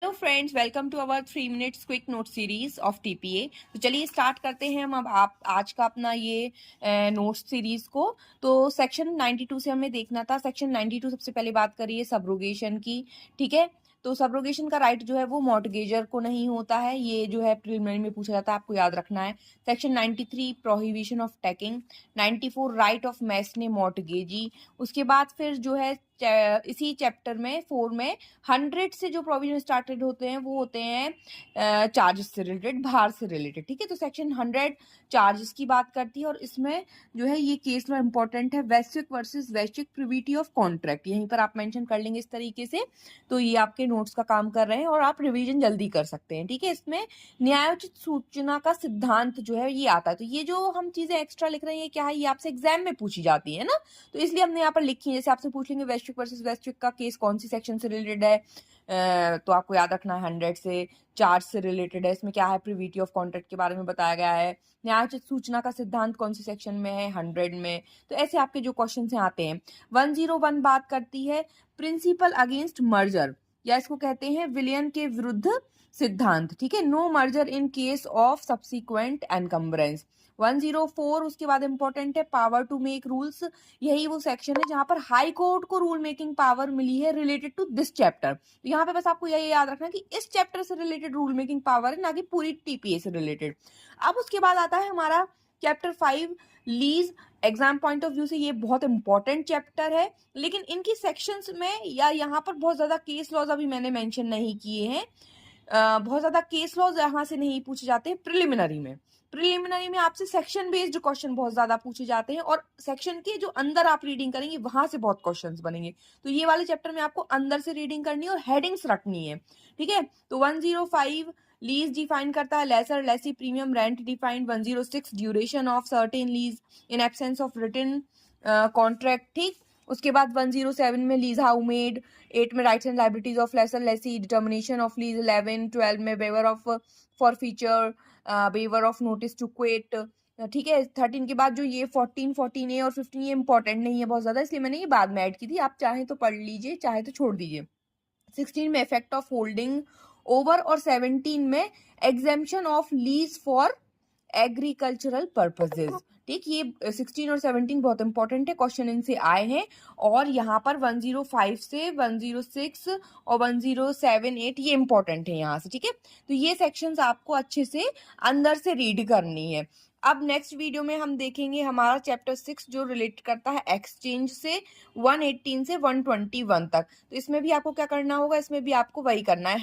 Hello friends, welcome to our 3 minutes quick note series of TPA. तो चलिए start करते हैं हम अब आप आज का अपना ये नोट सीरीज को। तो सेक्शन 92 से हमें देखना था। सेक्शन 92 सबसे पहले बात करिए सबरोगेशन की। ठीक है, तो सबरोगेशन का राइट जो है वो मॉर्टगेजर को नहीं होता है। ये जो है प्रिलिमिनरी में पूछा जाता है, आपको याद रखना है। Section 93 prohibition of taking. 94 right of mesne mortgagee. उसके बाद फिर जो है इसी चैप्टर में 4 में 100 से जो प्रोविजन स्टार्टेड होते हैं वो होते हैं चार्जेस से रिलेटेड, भार से रिलेटेड। ठीक है, तो सेक्शन 100 चार्जेस की बात करती है और इसमें जो है ये केस लॉ इंपॉर्टेंट है, वैश्विक वर्सेस वैश्विक प्रिविटी ऑफ कॉन्ट्रैक्ट। यहीं पर आप मेंशन कर लेंगे इस तरीके से, तो ये आपके नोट्स का काम कर रहे हैं और आप रिवीजन जल्दी कर सकते हैं। ठीक है, इसमें न्यायोचित सूचना का सिद्धांत जो है ये आता है। तो ये जो हम चीजें एक्स्ट्रा लिख रहे हैं क्या है, ये आपसे एग्जाम में पूछी जाती है ना, तो इसलिए हमने यहाँ पर लिखी है। जैसे आपसे पूछ लेंगे वैश्विक वर्सेस वैश्विक का केस कौन सी सेक्शन से रिलेटेड है, तो आपको याद रखना है 100 से चार्ज से रिलेटेड है। इसमें क्या है, प्रिविटी ऑफ कॉन्ट्रैक्ट के बारे में बताया गया है। न्यायोचित सूचना का सिद्धांत कौन सी सेक्शन में है, 100 में। तो ऐसे आपके जो क्वेश्चन हैं आते हैं। 101 बात करती है प्रिंसिपल अगेंस्ट मर्जर, या इसको कहते हैं विलियन के विरुद्ध सिद्धांत। ठीक है, no merger in case of subsequent encumbrance. 104 उसके बाद इंपॉर्टेंट है पावर टू मेक रूल्स। यही वो सेक्शन है जहां पर हाई कोर्ट को रूल मेकिंग पावर मिली है रिलेटेड टू दिस चैप्टर। तो यहाँ पे बस आपको यही याद रखना कि इस चैप्टर से रिलेटेड रूल मेकिंग पावर है, ना कि पूरी टीपीए से रिलेटेड। अब उसके बाद आता है हमारा chapter 5 lease. Exam point of view से ये बहुत इंपॉर्टेंट चैप्टर है, लेकिन इनकी सेक्शंस में या यहाँ पर बहुत ज्यादा केस लॉज अभी मैंने मेंशन नहीं किए हैं। बहुत ज्यादा केस लॉज यहाँ से नहीं पूछे जाते हैं। प्रिलिमिनरी में आपसे सेक्शन बेस्ड क्वेश्चन बहुत ज्यादा पूछे जाते हैं और सेक्शन के जो अंदर आप रीडिंग करेंगे वहां से बहुत क्वेश्चंस बनेंगे। तो ये वाले चैप्टर में आपको अंदर से रीडिंग करनी है और हेडिंग्स रखनी है। ठीक है, तो 105 लीज डिफाइन करता है lessor lessee premium rent defined. 106 duration of certain lease in absence of written contract. ठीक, उसके बाद 107 में लीज हाउ मेड। 8 में rights and liabilities of lessor lessee, determination of lease. 11 12 में waiver of forfeiture, waiver of notice to quit. ठीक है, 13 के बाद जो ये 14 ए और 15 ये इंपॉर्टेंट नहीं है बहुत ज्यादा, इसलिए मैंने ये बाद में ऐड की थी। आप चाहे तो पढ़ लीजिए, चाहे तो छोड़ दीजिए। 16 में इफेक्ट ऑफ होल्डिंग ओवर और 17 में exemption of lease for agricultural purposes. ठीक, ये 16 और 17 बहुत इंपॉर्टेंट है, क्वेश्चन इनसे आए हैं। और यहाँ पर 105 से 106 और 1078 ये इंपॉर्टेंट है यहाँ से। ठीक है, तो ये सेक्शंस आपको अच्छे से अंदर से रीड करनी है। अब नेक्स्ट वीडियो में हम देखेंगे हमारा चैप्टर 6 जो रिलेट करता है एक्सचेंज से 118 से 121 तक। तो इसमें भी आपको क्या करना होगा, इसमें भी आपको वही करना है।